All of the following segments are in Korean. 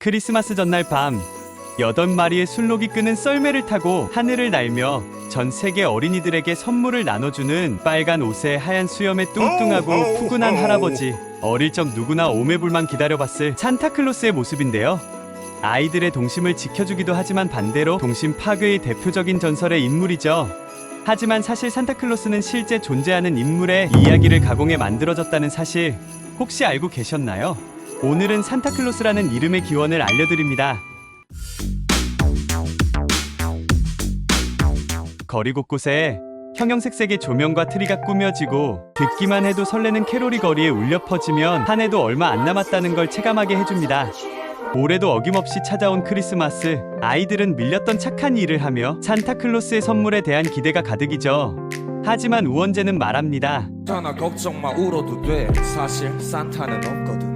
크리스마스 전날 밤 8마리의 술록이 끄는 썰매를 타고 하늘을 날며 전 세계 어린이들에게 선물을 나눠주는 빨간 옷에 하얀 수염에 뚱뚱하고 푸근한 할아버지. 어릴 적 누구나 오매불만 기다려봤을 산타클로스의 모습인데요. 아이들의 동심을 지켜주기도 하지만 반대로 동심 파괴의 대표적인 전설의 인물이죠. 하지만 사실 산타클로스는 실제 존재하는 인물의 이야기를 가공해 만들어졌다는 사실 혹시 알고 계셨나요? 오늘은 산타클로스라는 이름의 기원을 알려드립니다. 거리 곳곳에 형형색색의 조명과 트리가 꾸며지고 듣기만 해도 설레는 캐롤이 거리에 울려 퍼지면 한 해도 얼마 안 남았다는 걸 체감하게 해줍니다. 올해도 어김없이 찾아온 크리스마스, 아이들은 밀렸던 착한 일을 하며 산타클로스의 선물에 대한 기대가 가득이죠. 하지만 우원재는 말합니다. 산타 걱정 마, 울어도 돼. 사실 산타는 없거든.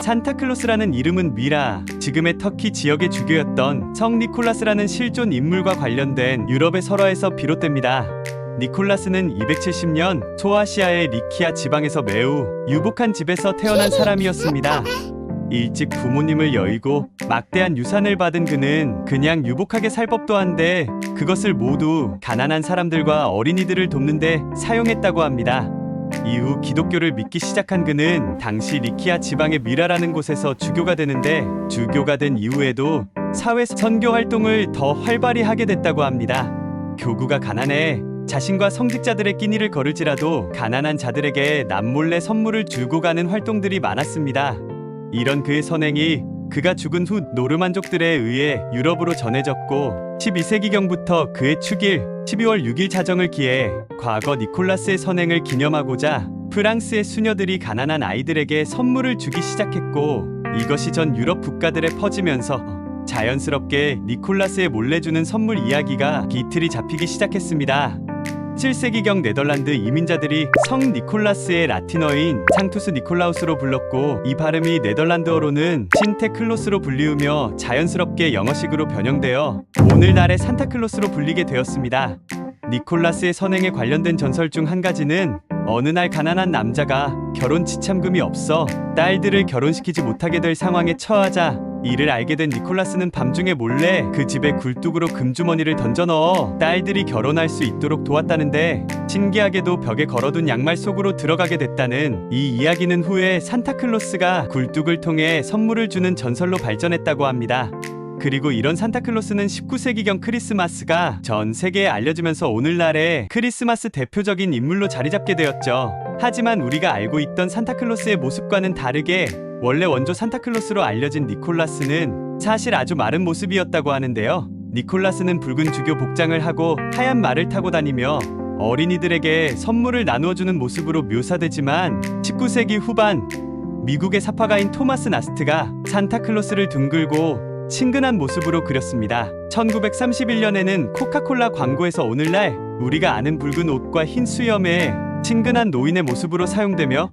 산타클로스라는 이름은 미라, 지금의 터키 지역의 주교였던 성 니콜라스라는 실존 인물과 관련된 유럽의 설화에서 비롯됩니다. 니콜라스는 270년 소아시아의 리키아 지방에서 매우 유복한 집에서 태어난 사람이었습니다. 일찍 부모님을 여의고 막대한 유산을 받은 그는 그냥 유복하게 살 법도 한데 그것을 모두 가난한 사람들과 어린이들을 돕는데 사용했다고 합니다. 이후 기독교를 믿기 시작한 그는 당시 리키아 지방의 미라라는 곳에서 주교가 되는데 주교가 된 이후에도 사회 선교 활동을 더 활발히 하게 됐다고 합니다. 교구가 가난해 자신과 성직자들의 끼니를 거를지라도 가난한 자들에게 남몰래 선물을 주고 가는 활동들이 많았습니다. 이런 그의 선행이 그가 죽은 후 노르만족들에 의해 유럽으로 전해졌고 12세기경부터 그의 축일 12월 6일 자정을 기해 과거 니콜라스의 선행을 기념하고자 프랑스의 수녀들이 가난한 아이들에게 선물을 주기 시작했고 이것이 전 유럽 국가들에 퍼지면서 자연스럽게 니콜라스에 몰래 주는 선물 이야기가 비틀이 잡히기 시작했습니다. 7세기경 네덜란드 이민자들이 성 니콜라스의 라틴어인 상투스 니콜라우스로 불렀고 이 발음이 네덜란드어로는 신테클로스로 불리우며 자연스럽게 영어식으로 변형되어 오늘날의 산타클로스로 불리게 되었습니다. 니콜라스의 선행에 관련된 전설 중 한 가지는 어느 날 가난한 남자가 결혼 지참금이 없어 딸들을 결혼시키지 못하게 될 상황에 처하자 이를 알게 된 니콜라스는 밤중에 몰래 그 집에 굴뚝으로 금주머니를 던져 넣어 딸들이 결혼할 수 있도록 도왔다는데 신기하게도 벽에 걸어둔 양말 속으로 들어가게 됐다는 이 이야기는 후에 산타클로스가 굴뚝을 통해 선물을 주는 전설로 발전했다고 합니다. 그리고 이런 산타클로스는 19세기경 크리스마스가 전 세계에 알려지면서 오늘날의 크리스마스 대표적인 인물로 자리잡게 되었죠. 하지만 우리가 알고 있던 산타클로스의 모습과는 다르게 원래 원조 산타클로스로 알려진 니콜라스는 사실 아주 마른 모습이었다고 하는데요. 니콜라스는 붉은 주교 복장을 하고 하얀 말을 타고 다니며 어린이들에게 선물을 나누어주는 모습으로 묘사되지만 19세기 후반 미국의 사파가인 토마스 나스트가 산타클로스를 둥글고 친근한 모습으로 그렸습니다. 1931년에는 코카콜라 광고에서 오늘날 우리가 아는 붉은 옷과 흰 수염에 친근한 노인의 모습으로 사용되며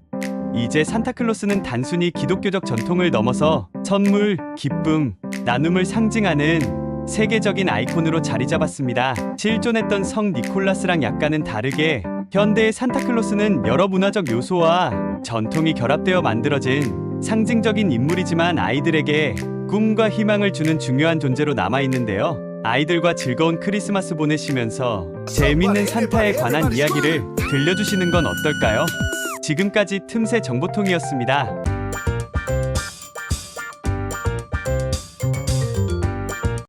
이제 산타클로스는 단순히 기독교적 전통을 넘어서 선물, 기쁨, 나눔을 상징하는 세계적인 아이콘으로 자리 잡았습니다. 실존했던 성 니콜라스랑 약간은 다르게 현대의 산타클로스는 여러 문화적 요소와 전통이 결합되어 만들어진 상징적인 인물이지만 아이들에게 꿈과 희망을 주는 중요한 존재로 남아있는데요. 아이들과 즐거운 크리스마스 보내시면서 재밌는 산타에 관한 이야기를 들려주시는 건 어떨까요? 지금까지 틈새 정보통이었습니다.